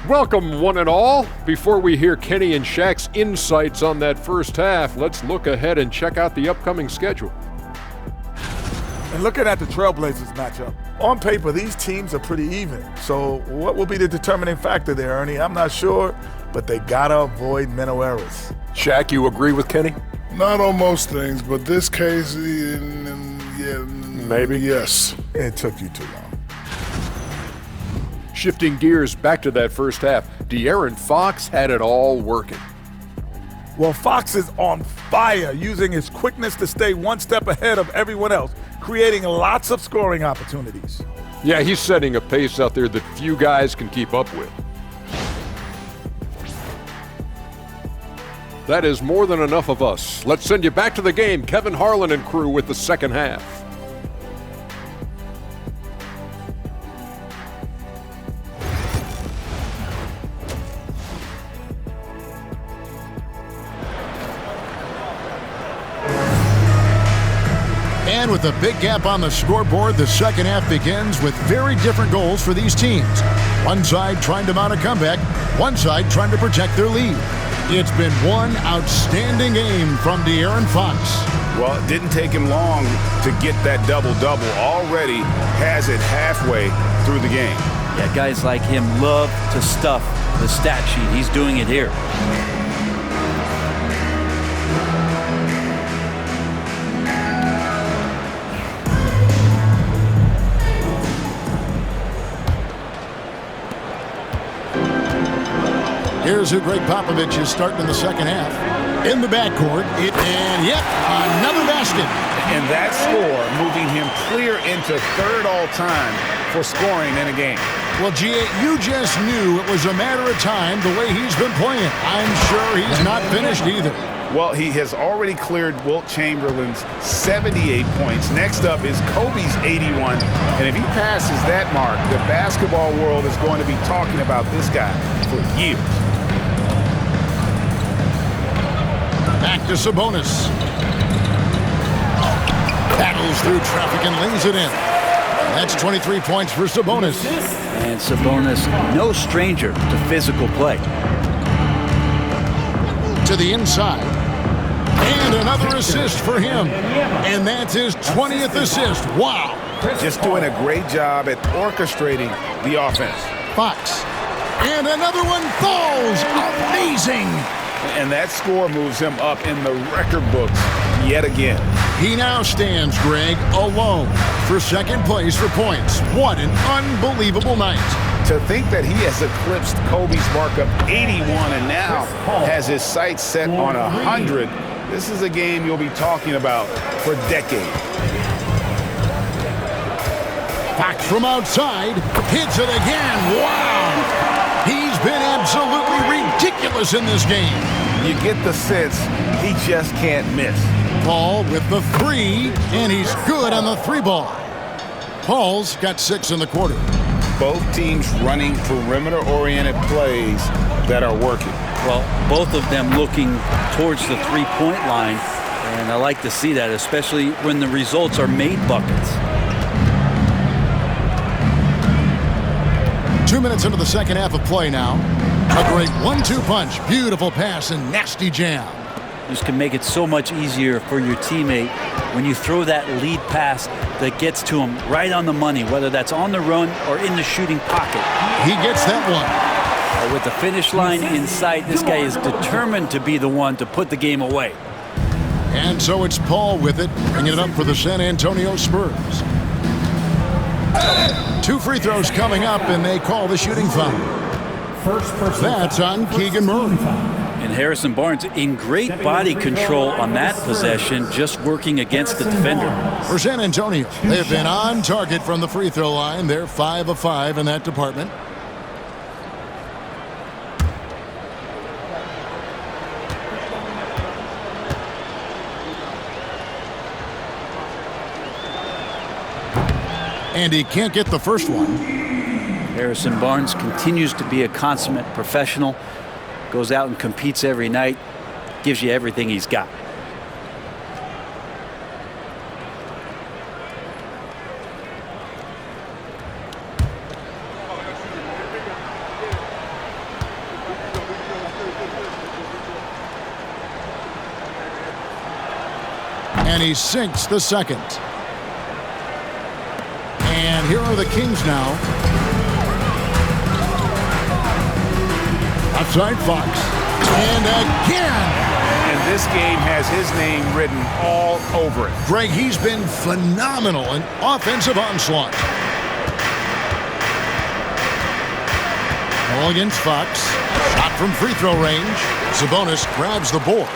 Welcome, one and all. Before we hear Kenny and Shaq's insights on that first half, let's look ahead and check out the upcoming schedule. And looking at the Trailblazers matchup, on paper, these teams are pretty even. So what will be the determining factor there, Ernie? I'm not sure, but they gotta avoid mental errors. Shaq, you agree with Kenny? Not on most things, but this case, Maybe. Yes. It took you too long. Shifting gears back to that first half, De'Aaron Fox had it all working. Well, Fox is on fire, using his quickness to stay one step ahead of everyone else, creating lots of scoring opportunities. Yeah, he's setting a pace out there that few guys can keep up with. That is more than enough of us. Let's send you back to the game. Kevin Harlan and crew with the second half. And with a big gap on the scoreboard, the second half begins with very different goals for these teams. One side trying to mount a comeback, one side trying to protect their lead. It's been one outstanding game from De'Aaron Fox. Well, it didn't take him long to get that double-double. Already has it halfway through the game. Yeah, guys like him love to stuff the stat sheet. He's doing it here. Here's who Greg Popovich is starting in the second half. In the backcourt, and yep, another basket. And that score moving him clear into third all-time for scoring in a game. Well, G.A., you just knew it was a matter of time the way he's been playing. I'm sure he's not finished either. Well, he has already cleared Wilt Chamberlain's 78 points. Next up is Kobe's 81. And if he passes that mark, the basketball world is going to be talking about this guy for years. Back to Sabonis. Battles through traffic and lays it in. That's 23 points for Sabonis. And Sabonis, no stranger to physical play. To the inside. And another assist for him. And that's his 20th assist. Wow. Just doing a great job at orchestrating the offense. Fox. And another one falls. Amazing. And that score moves him up in the record books yet again. He now stands, Greg, alone for second place for points. What an unbelievable night. To think that he has eclipsed Kobe's mark of 81 and now has his sights set on 100. This is a game you'll be talking about for decades. Fox from outside, hits it again. Wow! He's been absolutely ridiculous in this game. You get the sense he just can't miss. Paul with the three, and he's good on the three ball. Paul's got 6 in the quarter. Both teams running perimeter-oriented plays that are working. Well, both of them looking towards the three-point line, and I like to see that, especially when the results are made buckets. 2 minutes into the second half of play now. A great 1-2 punch. Beautiful pass and nasty jam. This can make it so much easier for your teammate when you throw that lead pass that gets to him right on the money, whether that's on the run or in the shooting pocket. He gets that one. With the finish line in sight, this guy is determined to be the one to put the game away. And so it's Paul with it, bringing it up for the San Antonio Spurs. 2 free throws coming up, and they call the shooting foul. That's on Keegan Murray. And Harrison Barnes in great body control on that possession, just working against the defender. For San Antonio, they've been on target from the free throw line. They're 5 of 5 in that department. And he can't get the first one. Harrison Barnes continues to be a consummate professional. Goes out and competes every night. Gives you everything he's got. And he sinks the second. And here are the Kings now. Outside Fox. And again. And this game has his name written all over it. Greg, he's been phenomenal in offensive onslaught. Ball against Fox. Shot from free throw range. Sabonis grabs the board.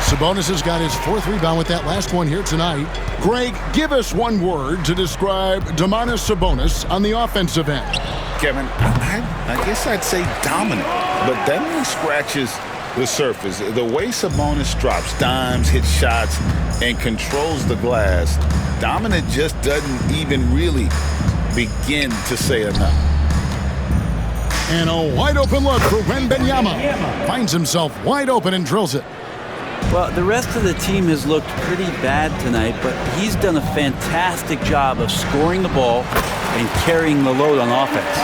Sabonis has got his 4th rebound with that last one here tonight. Greg, give us one word to describe Domantas Sabonis on the offensive end. Kevin, I guess I'd say dominant, but that only scratches the surface. The way Sabonis drops dimes, hits shots, and controls the glass, dominant just doesn't even really begin to say enough. And a wide open look for Wembanyama. Finds himself wide open and drills it. Well, the rest of the team has looked pretty bad tonight, but he's done a fantastic job of scoring the ball and carrying the load on offense.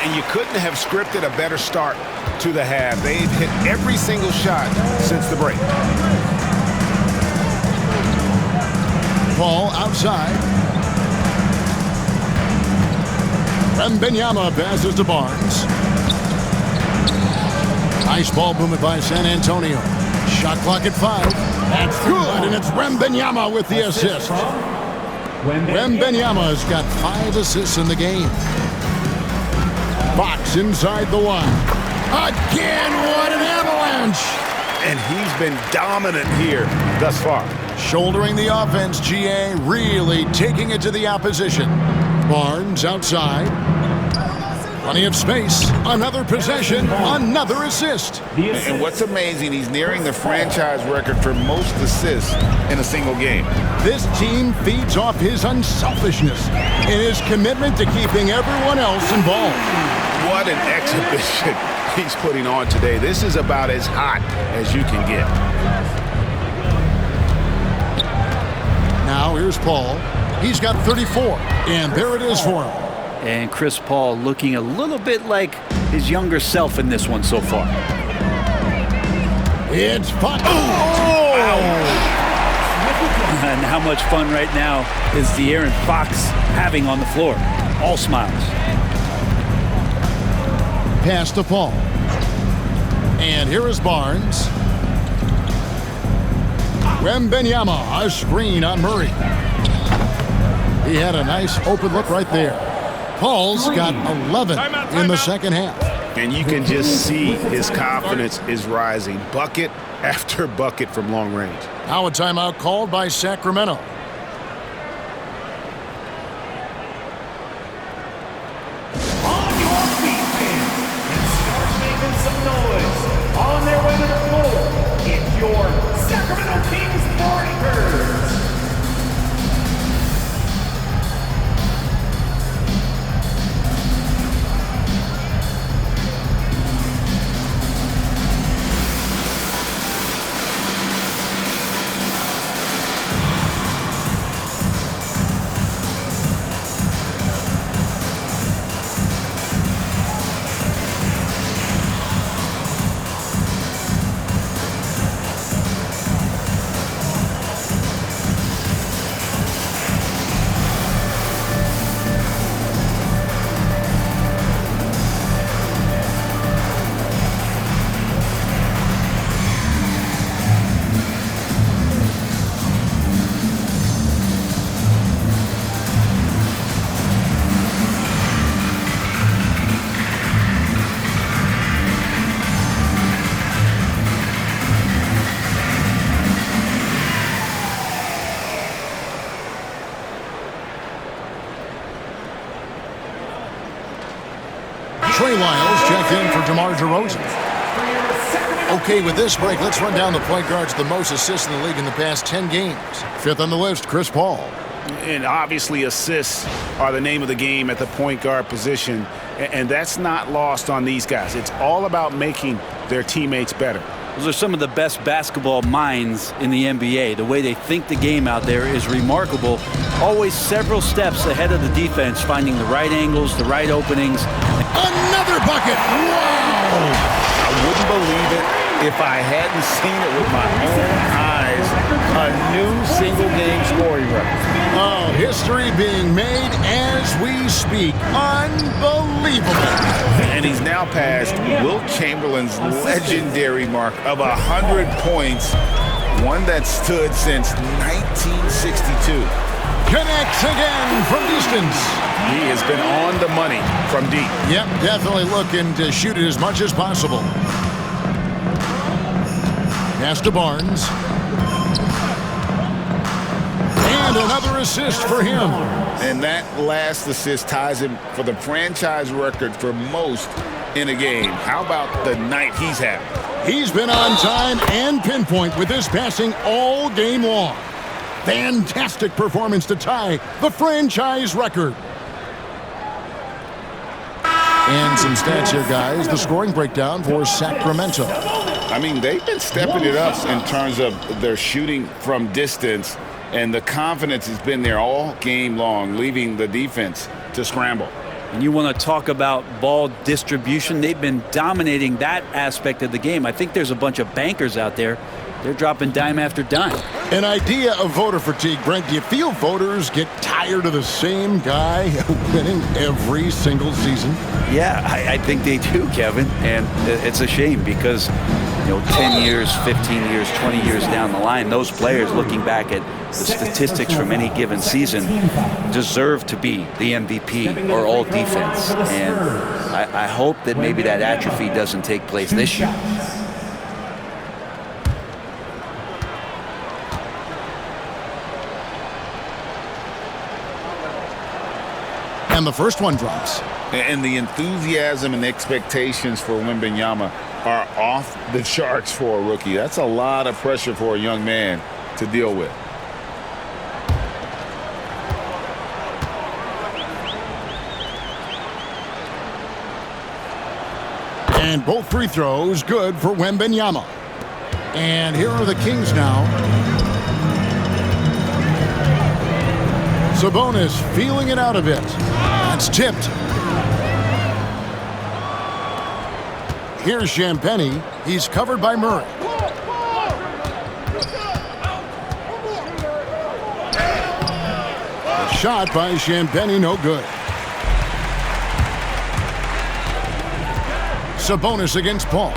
And you couldn't have scripted a better start to the half. They've hit every single shot since the break. Ball outside. Wembanyama passes to Barnes. Nice ball movement by San Antonio. Shot clock at 5. That's good, and it's Wembanyama with the assist. Wembanyama's got 5 assists in the game. Fox inside the line. Again, what an avalanche! And he's been dominant here thus far. Shouldering the offense, GA really taking it to the opposition. Barnes outside. Plenty of space. Another possession. Another assist. And what's amazing, he's nearing the franchise record for most assists in a single game. This team feeds off his unselfishness and his commitment to keeping everyone else involved. What an exhibition he's putting on today. This is about as hot as you can get. Now here's Paul. He's got 34, and there it is for him. And Chris Paul looking a little bit like his younger self in this one so far. It's Fox. And how much fun right now is De'Aaron Fox having on the floor? All smiles. Pass to Paul. And here is Barnes. Wembanyama, a screen on Murray. He had a nice open look right there. Paul's got 11 in the second half. And you can just see his confidence is rising. Bucket after bucket from long range. Now a timeout called by Sacramento. On your feet, fans, and start making some noise. On their way to the floor, it's your Sacramento Kings Breakers. Trey Lyles checked in for DeMar DeRozan. Okay, with this break, let's run down the point guards with the most assists in the league in the past 10 games. 5th on the list, Chris Paul. And obviously assists are the name of the game at the point guard position. And that's not lost on these guys. It's all about making their teammates better. Those are some of the best basketball minds in the NBA. The way they think the game out there is remarkable. Always several steps ahead of the defense, finding the right angles, the right openings. Another bucket! Wow! I wouldn't believe it if I hadn't seen it with my own eyes. A new single-game scoring record. Oh, history being made as we speak. Unbelievable. And he's now passed Wilt Chamberlain's legendary mark of 100 points, one that stood since 1962. Connects again from distance. He has been on the money from deep. Yep, definitely looking to shoot it as much as possible. Pass to Barnes. And another assist for him. And that last assist ties him for the franchise record for most in a game. How about the night he's having? He's been on time and pinpoint with his passing all game long. Fantastic performance to tie the franchise record. And some stats here, guys. The scoring breakdown for Sacramento. I mean, they've been stepping it up in terms of their shooting from distance, and the confidence has been there all game long, leaving the defense to scramble. And you want to talk about ball distribution. They've been dominating that aspect of the game. I think there's a bunch of bankers out there. They're dropping dime after dime. An idea of voter fatigue, Brent. Do you feel voters get tired of the same guy winning every single season? Yeah, I think they do, Kevin. And it's a shame because, 10 years, 15 years, 20 years down the line, those players looking back at the statistics from any given season deserve to be the MVP or all defense. And I hope that maybe that atrophy doesn't take place this year. And the first one drops. And the enthusiasm and expectations for Wembanyama are off the charts for a rookie. That's a lot of pressure for a young man to deal with. And both free throws good for Wembanyama. And here are the Kings now. Sabonis feeling it out a bit. That's tipped. Here's Champagnie. He's covered by Murray. A shot by Champagnie, no good. Sabonis against Paul.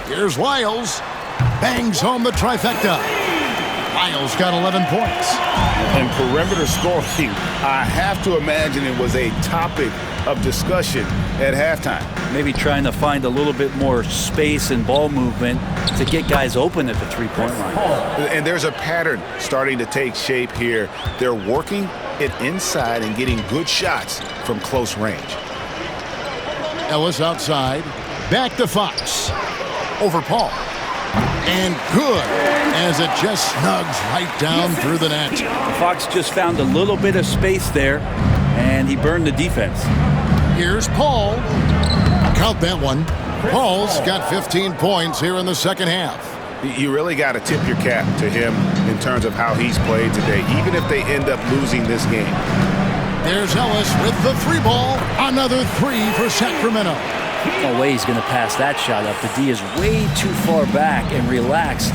Here's Lyles. Bangs home the trifecta. Lyles got 11 points. And perimeter scoring, I have to imagine it was a topic of discussion at halftime. Maybe trying to find a little bit more space and ball movement to get guys open at the three-point line. And there's a pattern starting to take shape here. They're working it inside and getting good shots from close range. Ellis outside. Back to Fox. Over Paul. And good, as it just snugs right down through the net. Fox just found a little bit of space there, and he burned the defense. Here's Paul. Count that one. Paul's got 15 points here in the second half. You really got to tip your cap to him in terms of how he's played today, even if they end up losing this game. There's Ellis with the three ball. Another three for Sacramento. No way he's going to pass that shot up. The D is way too far back and relaxed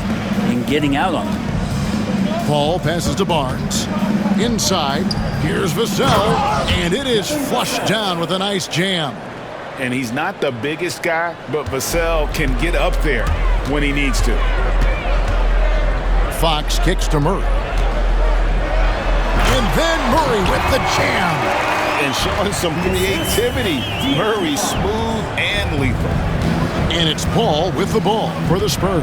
in getting out on him. Paul passes to Barnes. Inside, here's Vassell, and it is flushed down with a nice jam. And he's not the biggest guy, but Vassell can get up there when he needs to. Fox kicks to Murray. And then Murray with the jam. And showing some creativity. Murray smooth and lethal. And it's Paul with the ball for the Spurs.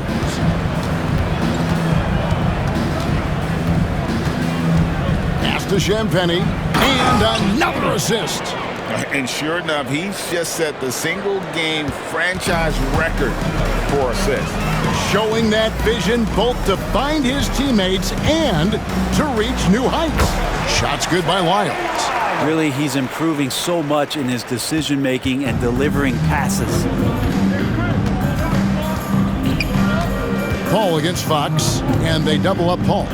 Pass to Champagnie. And another assist. And sure enough, he's just set the single-game franchise record for assists. Showing that vision both to find his teammates and to reach new heights. Shots good by Lyles. Really, he's improving so much in his decision-making and delivering passes. Paul against Fox, and they double up Paul.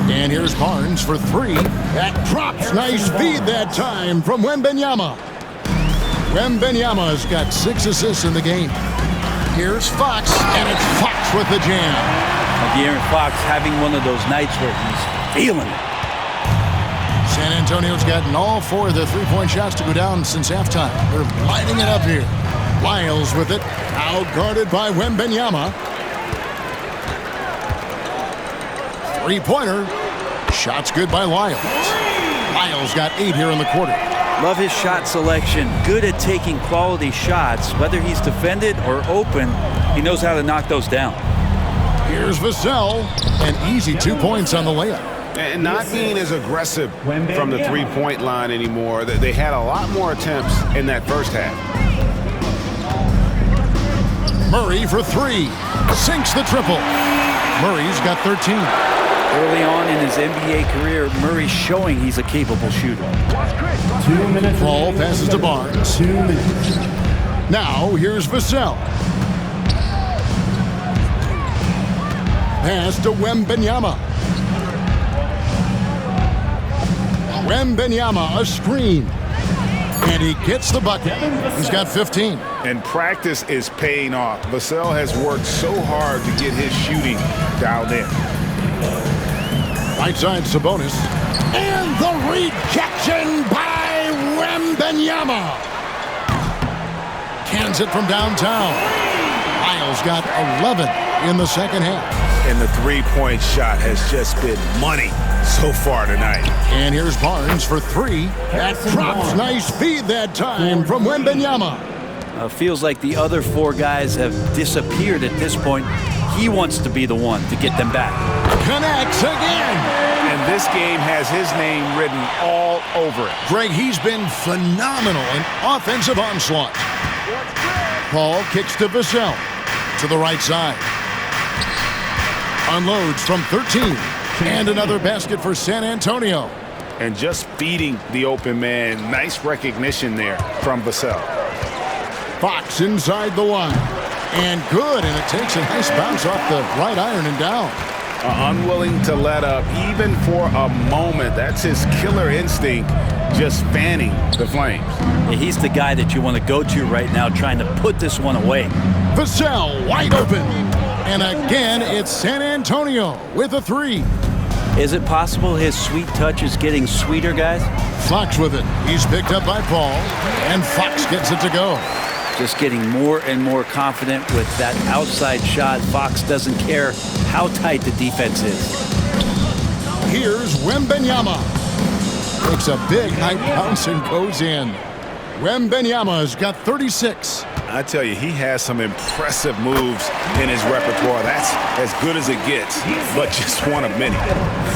And here's Barnes for three. That drops. Nice feed that time from Wembanyama. Wembanyama's got 6 assists in the game. Here's Fox, and it's Fox with the jam. De'Aaron Fox having one of those nights where he's feeling it. San Antonio's gotten all 4 of the three-point shots to go down since halftime. They're lighting it up here. Lyles with it, out-guarded by Wembanyama. Three-pointer. Shot's good by Lyles. Lyles got 8 here in the quarter. Love his shot selection. Good at taking quality shots. Whether he's defended or open, he knows how to knock those down. Here's Vassell. An easy 2 points on the layup. And not being as aggressive from the three-point line anymore. They had a lot more attempts in that first half. Murray for 3. Sinks the triple. Murray's got 13. Early on in his NBA career, Murray's showing he's a capable shooter. 2 minutes. Ball passes to Barnes. 2 minutes. Now here's Vassell. Pass to Wembanyama. Wembanyama, a screen. And he gets the bucket. He's got 15. And practice is paying off. Vassell has worked so hard to get his shooting dialed in. Right side, Sabonis. And the rejection by Wembanyama. Cans it from downtown. Lyles got 11 in the second half. And the three-point shot has just been money so far tonight. And here's Barnes for 3. That drops nice speed that time from Wembanyama. Feels like the other 4 guys have disappeared at this point. He wants to be the one to get them back. Connects again. And this game has his name written all over it. Greg, he's been phenomenal in offensive onslaught. Paul kicks to Vassell to the right side. Unloads from 13. And another basket for San Antonio. And just feeding the open man. Nice recognition there from Vassell. Fox inside the line. And good, and it takes a nice bounce off the right iron and down. Unwilling to let up even for a moment. That's his killer instinct, just fanning the flames. Yeah, he's the guy that you want to go to right now, trying to put this one away. Vassell wide open. And again, it's San Antonio with a 3. Is it possible his sweet touch is getting sweeter, guys? Fox with it. He's picked up by Paul. And Fox gets it to go. Just getting more and more confident with that outside shot. Fox doesn't care how tight the defense is. Here's Wembanyama. Takes a big high bounce and goes in. Wembanyama's got 36. I tell you, he has some impressive moves in his repertoire. That's as good as it gets, but just one of many.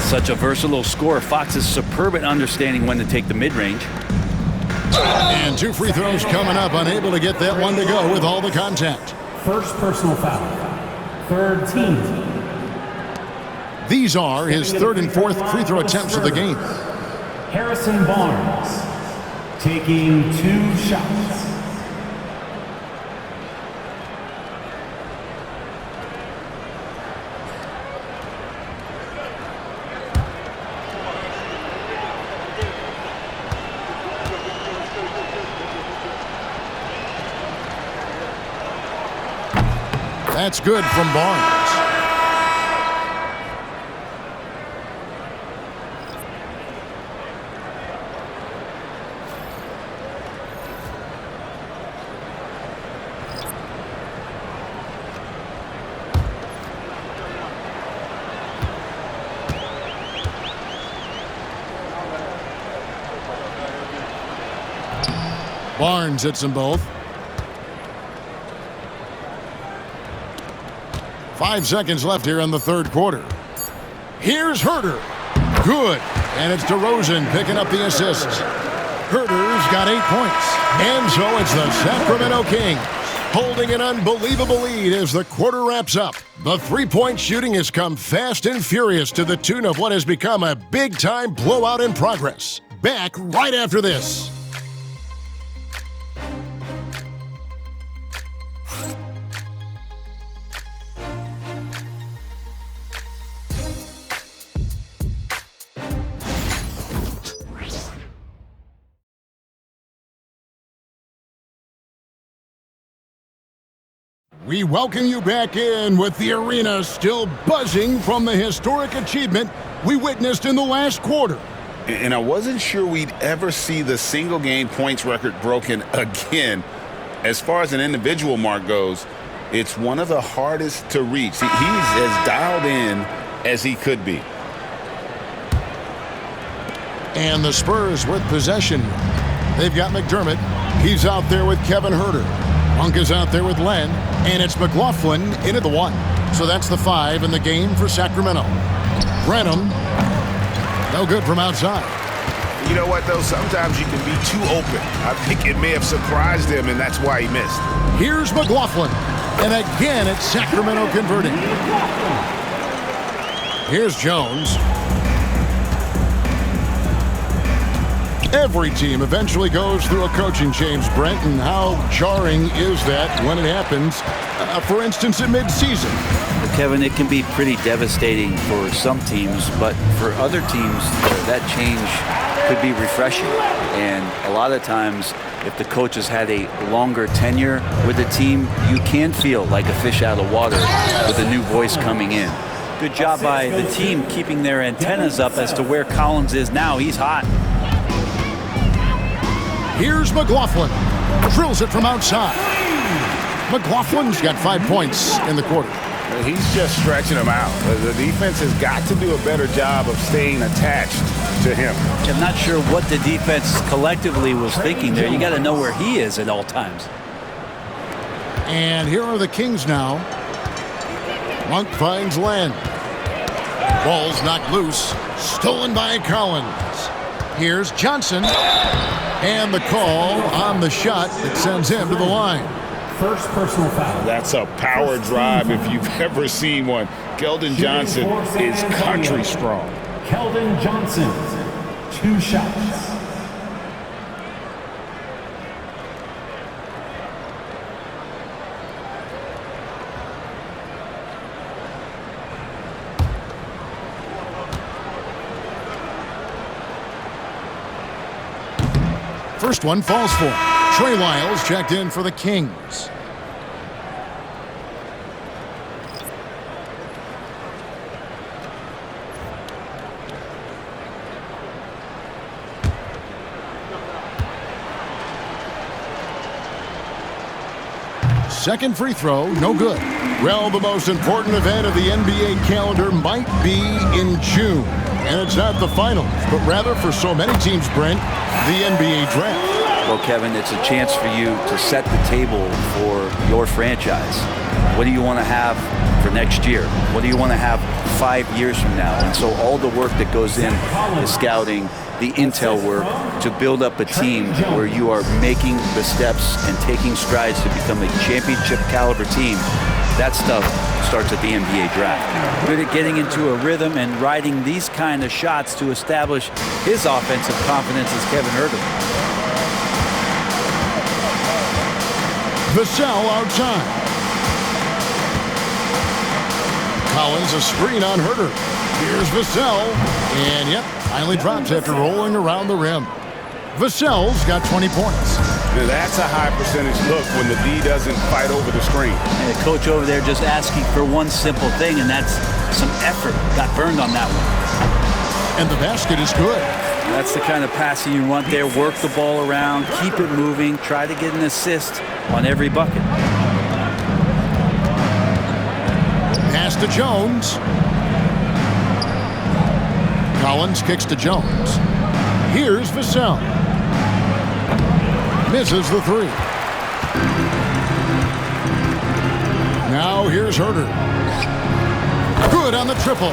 Such a versatile scorer. Fox is superb at understanding when to take the mid-range. And 2 free throws coming up, unable to get that one to go with all the contact. First personal foul. Third team. These are his 3rd and 4th free throw attempts of the game. Harrison Barnes taking 2 shots. That's good from Barnes. Barnes hits them both. 5 seconds left here in the 3rd quarter. Here's Herter. Good. And it's DeRozan picking up the assists. Herter's got 8 points. And so it's the Sacramento Kings holding an unbelievable lead as the quarter wraps up. The three-point shooting has come fast and furious to the tune of what has become a big-time blowout in progress. Back right after this. We welcome you back in with the arena still buzzing from the historic achievement we witnessed in the last quarter. And I wasn't sure we'd ever see the single game points record broken again. As far as an individual mark goes, it's one of the hardest to reach. He's as dialed in as he could be. And the Spurs with possession. They've got McDermott. He's out there with Kevin Huerter. Monk is out there with Len. And it's McLaughlin in at the 1. So that's the 5 in the game for Sacramento. Branham, no good from outside. You know what, though? Sometimes you can be too open. I think it may have surprised him, and that's why he missed. Here's McLaughlin. And again, it's Sacramento converting. Here's Jones. Every team eventually goes through a coaching change, Brent, and how jarring is that when it happens, for instance, in midseason? Well, Kevin, it can be pretty devastating for some teams, but for other teams, that change could be refreshing. And a lot of times, if the coach has had a longer tenure with the team, you can feel like a fish out of water with a new voice coming in. Good job by the team keeping their antennas up as to where Collins is now. He's hot. Here's McLaughlin. Drills it from outside. McLaughlin's got 5 points in the quarter. He's just stretching him out. The defense has got to do a better job of staying attached to him. I'm not sure what the defense collectively was thinking there. You got to know where he is at all times. And here are the Kings now. Monk finds Len. Ball's knocked loose. Stolen by Collins. Here's Johnson. And the call on the shot that sends him to the line. First personal foul. That's a power drive if you've ever seen one. Keldon Johnson is country strong. Keldon Johnson, 2 shots. First one falls for Trey Lyles, checked in for the Kings. Second free throw, no good. Well, the most important event of the NBA calendar might be in June. And it's not the finals, but rather for so many teams, Brent, the NBA draft. Well, Kevin, it's a chance for you to set the table for your franchise. What do you want to have for next year? What do you want to have 5 years from now? And so all the work that goes in the scouting, the intel work to build up a team where you are making the steps and taking strides to become a championship caliber team, that stuff starts at the NBA draft. Good at getting into a rhythm and riding these kind of shots to establish his offensive confidence as Kevin Huerter. Vassell outside. Collins a screen on Huerter. Here's Vassell. And yep, finally drops after rolling around the rim. Vassell's got 20 points. Now that's a high percentage look when the D doesn't fight over the screen. And the coach over there just asking for one simple thing, and that's some effort. Got burned on that one. And the basket is good. That's the kind of passing you want there. Work the ball around, keep it moving, try to get an assist on every bucket. Pass to Jones. Collins kicks to Jones. Here's Vassell. Misses the 3. Now here's Huerter. Good on the triple.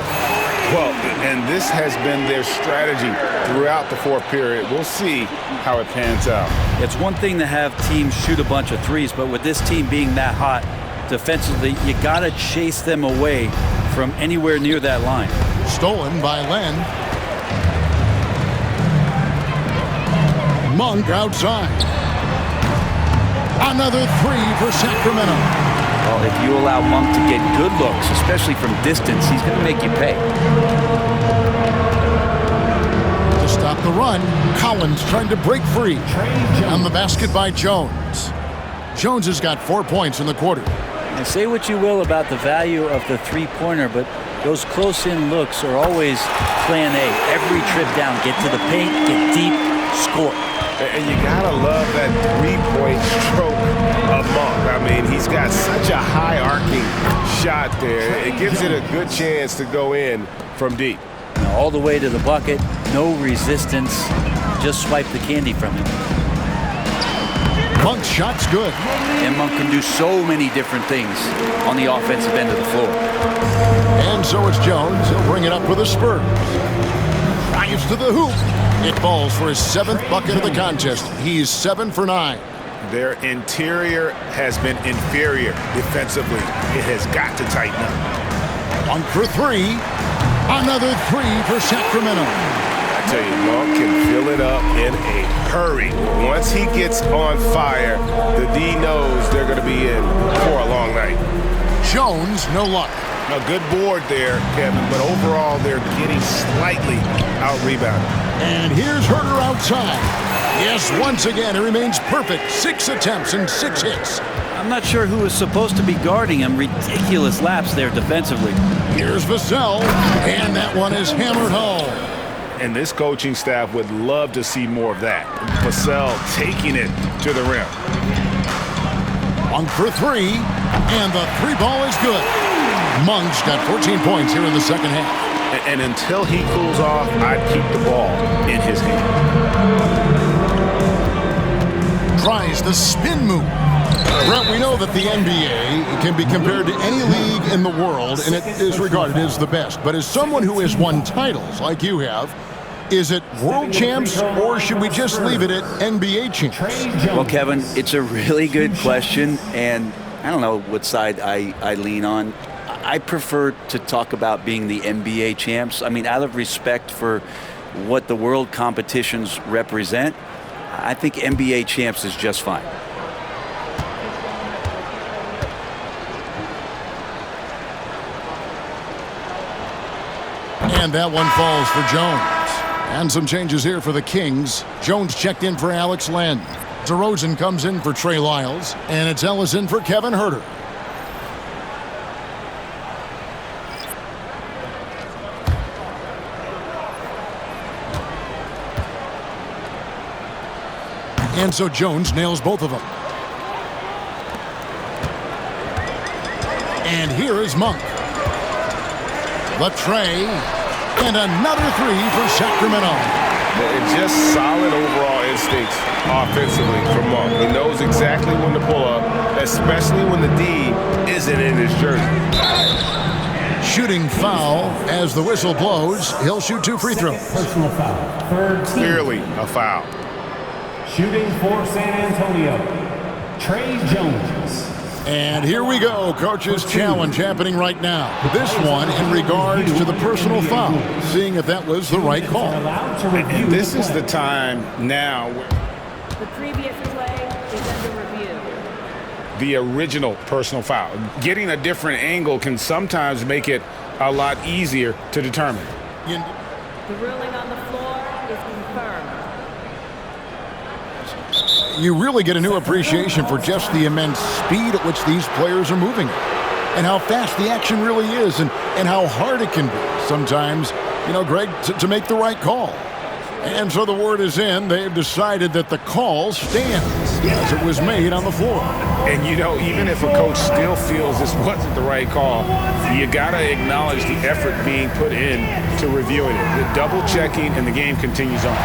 Well, and this has been their strategy throughout the fourth period. We'll see how it pans out. It's one thing to have teams shoot a bunch of threes, but with this team being that hot defensively, you got to chase them away from anywhere near that line. Stolen by Len. Monk outside. Another 3 for Sacramento. Well, if you allow Monk to get good looks, especially from distance, he's going to make you pay. To stop the run, Collins trying to break free. On the basket by Jones. Jones has got 4 points in the quarter. And say what you will about the value of the three-pointer, but those close-in looks are always plan A. Every trip down, get to the paint, get deep, score. And you gotta love that three-point stroke of Monk. I mean, he's got such a high arcing shot there. It gives it a good chance to go in from deep. Now, all the way to the bucket, no resistance. Just swipe the candy from him. Monk's shot's good. And Monk can do so many different things on the offensive end of the floor. And so it's Jones. He'll bring it up for the Spurs. Drives to the hoop. It falls for his 7th bucket of the contest. He's 7 for 9. Their interior has been inferior defensively. It has got to tighten up. 1 for 3. Another 3 for Sacramento. I tell you, Monk can fill it up in a hurry. Once he gets on fire, the D knows they're going to be in for a long night. Jones, no luck. A good board there, Kevin, but overall they're getting slightly out-rebounded. And here's Herter outside. Yes, once again, it remains perfect. 6 attempts and 6 hits. I'm not sure who was supposed to be guarding him. Ridiculous laps there defensively. Here's Vassell, and that one is hammered home. And this coaching staff would love to see more of that. Vassell taking it to the rim. 1 for 3, and the 3 ball is good. Monk's got 14 points here in the second half. And until he cools off, I'd keep the ball in his hand. Tries the spin move. Brett, we know that the NBA can be compared to any league in the world, and it is regarded as the best. But as someone who has won titles like you have, is it world champs, or should we just leave it at NBA champs? Well, Kevin, it's a really good question, and I don't know what side I lean on. I prefer to talk about being the NBA champs. I mean, out of respect for what the world competitions represent, I think NBA champs is just fine. And that one falls for Jones. And some changes here for the Kings. Jones checked in for Alex Len. DeRozan comes in for Trey Lyles. And it's Ellis in for Kevin Herter. And so Jones nails both of them. And here is Monk. The tray. And another 3 for Sacramento. And just solid overall instincts offensively from Monk. He knows exactly when to pull up, especially when the D isn't in his jersey. Shooting foul as the whistle blows. He'll shoot 2 free throws. Personal foul. Third team. Clearly a foul. Shooting for San Antonio, Trey Jones. And here we go. Coach's challenge happening right now. This one in regards to the personal foul. Seeing if that was the right call. And this is the time now where the previous play is under review. The original personal foul. Getting a different angle can sometimes make it a lot easier to determine. The ruling on the floor is confirmed. You really get a new appreciation for just the immense speed at which these players are moving and how fast the action really is and how hard it can be sometimes, Greg, to make the right call. And so the word is in. They've decided that the call stands as it was made on the floor. And, even if a coach still feels this wasn't the right call, you got to acknowledge the effort being put in to reviewing it. The double checking and the game continues on.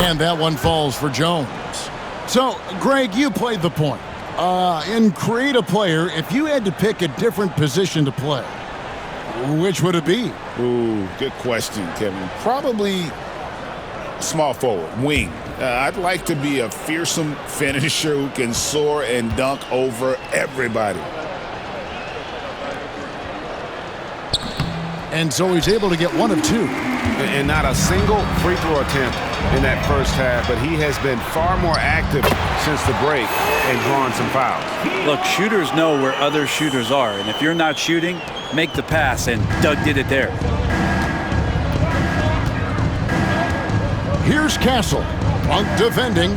And that one falls for Jones. So, Greg, you played the point. In Create a Player, if you had to pick a different position to play, which would it be? Ooh, good question, Kevin. Probably small forward, wing. I'd like to be a fearsome finisher who can soar and dunk over everybody. And so he's able to get 1 of 2. And not a single free throw attempt in that first half, but he has been far more active since the break and drawn some fouls. Look, shooters know where other shooters are, and if you're not shooting, make the pass, and Doug did it there. Here's Castle. Monk defending.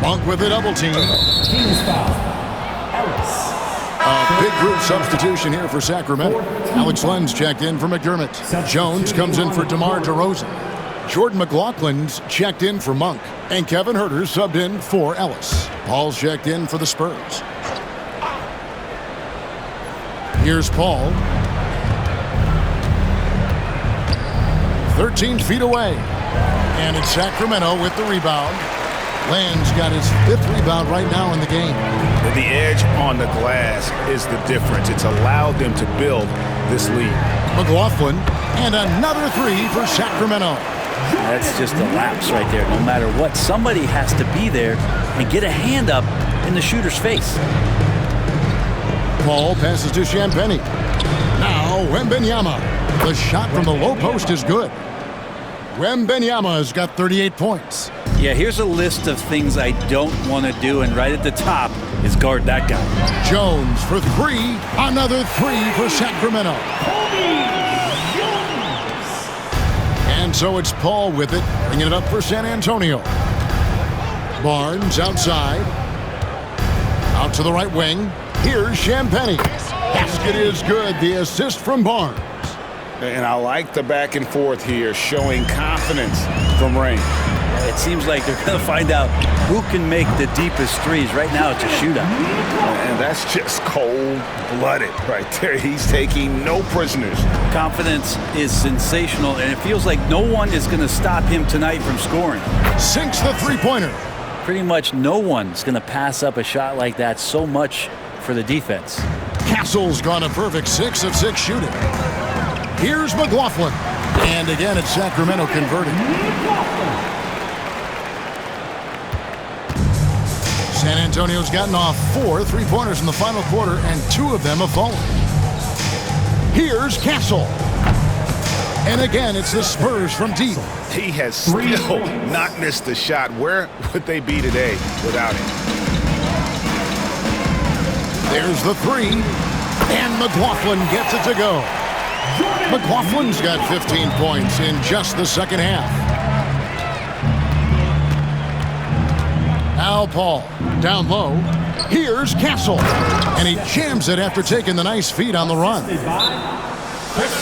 Monk with a double team. Kings foul. Ellis. A big group substitution here for Sacramento. Alex Lenz checked in for McDermott. Jones comes in for DeMar DeRozan. Jordan McLaughlin's checked in for Monk. And Kevin Huerter subbed in for Ellis. Paul's checked in for the Spurs. Here's Paul. 13 feet away. And it's Sacramento with the rebound. Lenz got his 5th rebound right now in the game. The edge on the glass is the difference. It's allowed them to build this lead. McLaughlin, and another 3 for Sacramento. That's just a lapse right there. No matter what, somebody has to be there and get a hand up in the shooter's face. Paul passes to Champagny. Now Wembanyama. The shot from the low post is good. Wembanyama's got 38 points. Yeah, here's a list of things I don't want to do, and right at the top is guard that guy. Jones for 3. Another 3 for Sacramento. And so it's Paul with it, bringing it up for San Antonio. Barnes outside. Out to the right wing. Here's Champagny. Basket is good. The assist from Barnes. And I like the back and forth here, showing confidence from Rain. It seems like they're going to find out who can make the deepest threes. Right now, it's a shootout. And that's just cold-blooded right there. He's taking no prisoners. Confidence is sensational, and it feels like no one is going to stop him tonight from scoring. Sinks the three-pointer. Pretty much no one's going to pass up a shot like that. So much for the defense. Castle's gone a perfect 6 of 6 shooting. Here's McLaughlin. And again, it's Sacramento converting. San Antonio's gotten off 4 3-pointers in the final quarter, and 2 of them have fallen. Here's Castle. And again, it's the Spurs from deep. He has still not missed the shot. Where would they be today without him? There's the 3. And McLaughlin gets it to go. McLaughlin's got 15 points in just the second half. Al Paul down low. Here's Castle. And he jams it after taking the nice feed on the run. Well,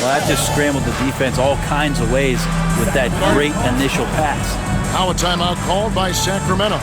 that just scrambled the defense all kinds of ways with that great initial pass. Now a timeout called by Sacramento.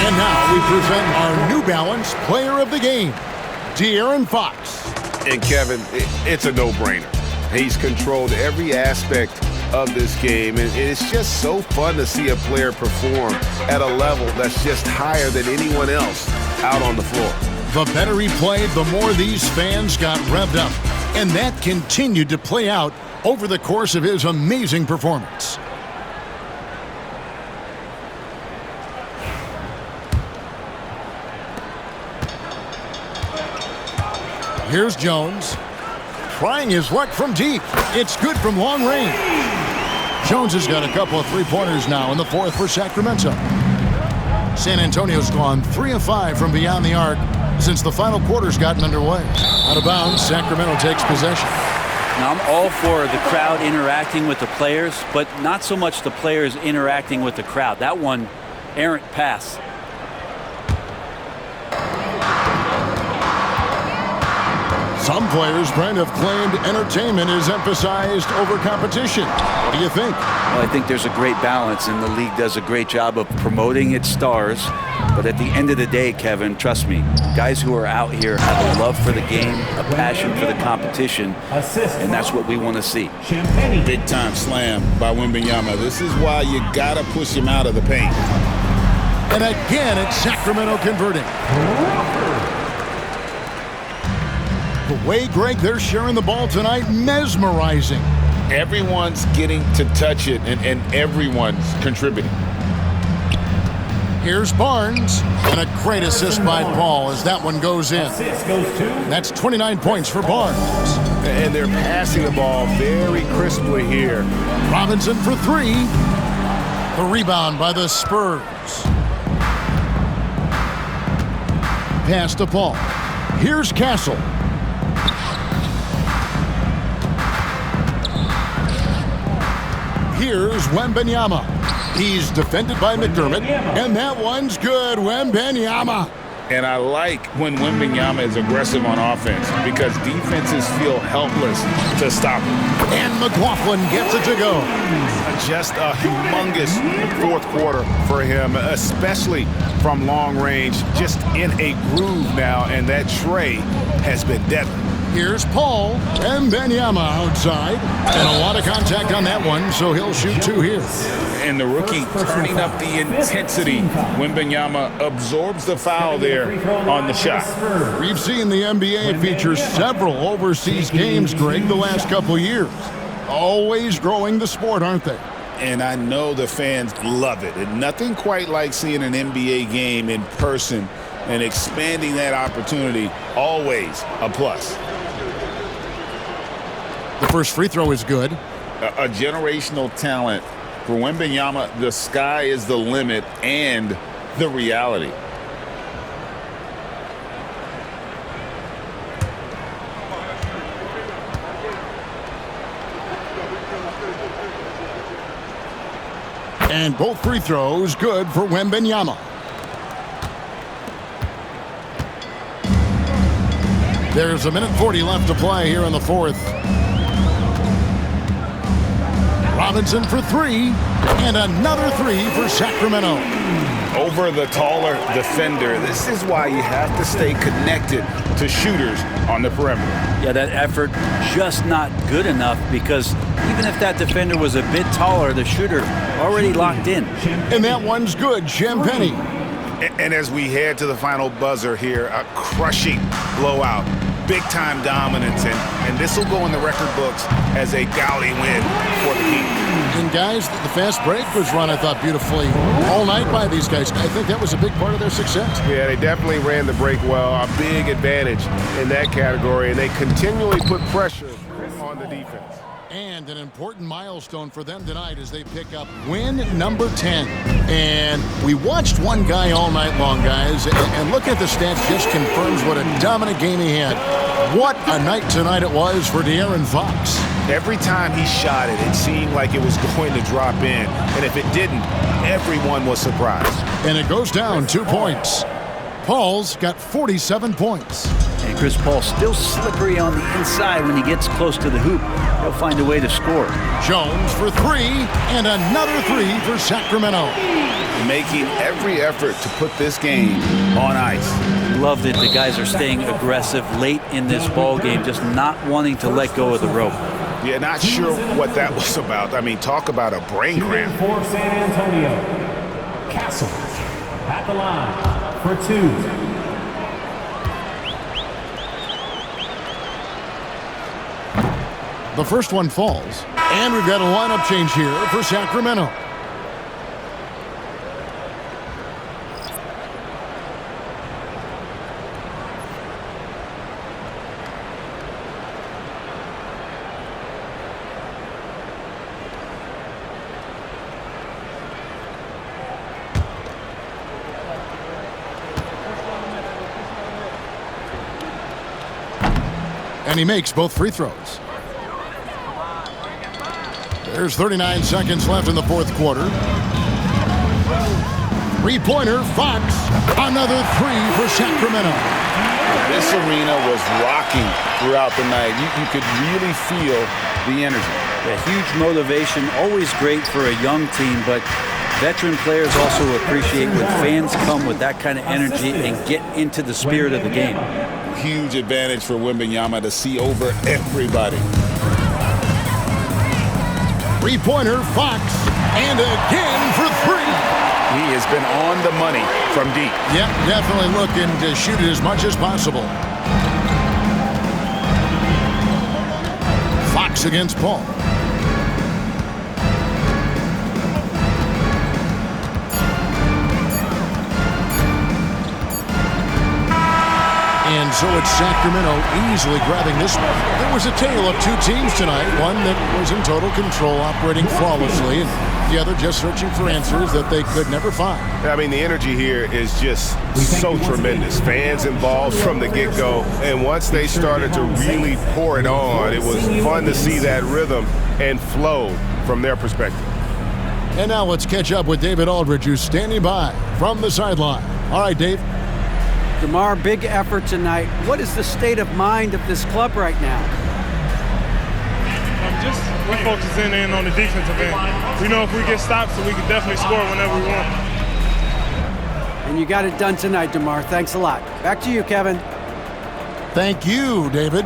And now we present our New Balance Player of the Game, De'Aaron Fox. And Kevin, it's a no-brainer. He's controlled every aspect of this game, and it's just so fun to see a player perform at a level that's just higher than anyone else out on the floor. The better he played, the more these fans got revved up, and that continued to play out over the course of his amazing performance. Here's Jones, trying his luck from deep. It's good from long range. Jones has got a couple of three-pointers now in the fourth for Sacramento. San Antonio's gone 3 of 5 from beyond the arc since the final quarter's gotten underway. Out of bounds, Sacramento takes possession. Now, I'm all for the crowd interacting with the players, but not so much the players interacting with the crowd. That one, errant pass. Some players, Brent, have claimed entertainment is emphasized over competition. What do you think? Well, I think there's a great balance, and the league does a great job of promoting its stars. But at the end of the day, Kevin, trust me, guys who are out here have a love for the game, a passion for the competition, and that's what we want to see. Big time slam by Wembanyama. This is why you got to push him out of the paint. And again, it's Sacramento converting. The way, Greg, they're sharing the ball tonight, mesmerizing. Everyone's getting to touch it, and everyone's contributing. Here's Barnes, and a great assist by Paul as that one goes in. That's 29 points for Barnes. And they're passing the ball very crisply here. Robinson for 3. The rebound by the Spurs. Pass to Paul. Here's Castle. Here's Wembanyama. He's defended by McDermott, and that one's good. Wembanyama. And I like when Wembanyama is aggressive on offense because defenses feel helpless to stop him. And McLaughlin gets it to go. Just a humongous fourth quarter for him, especially from long range, just in a groove now, and that tray has been deadly. Here's Paul, and Wembanyama outside. And a lot of contact on that one, so he'll shoot 2 here. And the rookie turning up the intensity. Wembanyama absorbs the foul there on the shot. We've seen the NBA feature several overseas games, Greg, the last couple years. Always growing the sport, aren't they? And I know the fans love it. And nothing quite like seeing an NBA game in person and expanding that opportunity, always a plus. The first free throw is good. A generational talent. For Wembanyama, the sky is the limit and the reality. And both free throws good for Wembanyama. There's 1:40 left to play here in the fourth. Robinson for 3, and another 3 for Sacramento. Over the taller defender. This is why you have to stay connected to shooters on the perimeter. Yeah, that effort just not good enough because even if that defender was a bit taller, the shooter already locked in. And that one's good, Champagnie. And as we head to the final buzzer here, a crushing blowout. Big-time dominance, and this will go in the record books as a gaudy win for the Heat. And guys, the fast break was run, I thought, beautifully all night by these guys. I think that was a big part of their success. Yeah, they definitely ran the break well. A big advantage in that category, and they continually put pressure on the defense. And an important milestone for them tonight as they pick up win number 10. And we watched one guy all night long, guys, and look at the stats, just confirms what a dominant game he had. What a night tonight it was for De'Aaron Fox. Every time he shot it, it seemed like it was going to drop in. And if it didn't, everyone was surprised. And it goes down 2 points. Paul's got 47 points. And Chris Paul still slippery on the inside when he gets close to the hoop. He'll find a way to score. Jones for three, and another three for Sacramento. Making every effort to put this game on ice. Love that the guys are staying aggressive late in this ball game, just not wanting to let go of the rope. Yeah, not sure what that was about. I mean, talk about a brain cramp. For San Antonio, Castle at the line for two. The first one falls, and we've got a lineup change here for Sacramento. And he makes both free throws. There's 39 seconds left in the fourth quarter. Three-pointer, Fox. Another three for Sacramento. This arena was rocking throughout the night. You could really feel the energy. A huge motivation, always great for a young team, but veteran players also appreciate when fans come with that kind of energy and get into the spirit of the game. Huge advantage for Wembanyama to see over everybody. Three-pointer, Fox, and again for three. He has been on the money from deep. Yep, definitely looking to shoot it as much as possible. Fox against Paul. And so it's Sacramento easily grabbing this one. There was a tale of two teams tonight. One that was in total control, operating flawlessly, and the other just searching for answers that they could never find. I mean, the energy here is just so tremendous. Fans involved from the get-go, and once they started to really pour it on, it was fun to see that rhythm and flow from their perspective. And now let's catch up with David Aldridge, who's standing by from the sideline. All right, Dave. DeMar, big effort tonight. What is the state of mind of this club right now? We're focusing in on the defensive end. We know if we get stopped, so we can definitely score whenever we want. And you got it done tonight, DeMar. Thanks a lot. Back to you, Kevin. Thank you, David.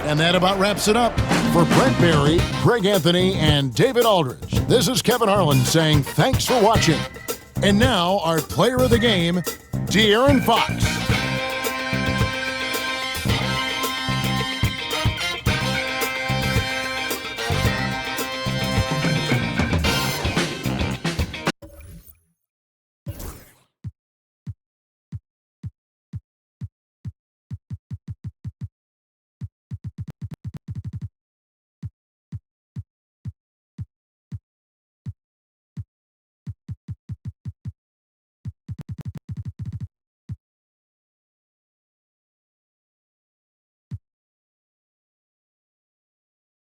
And that about wraps it up. For Brent Berry, Greg Anthony, and David Aldridge, this is Kevin Harlan saying thanks for watching. And now, our player of the game, De'Aaron Fox.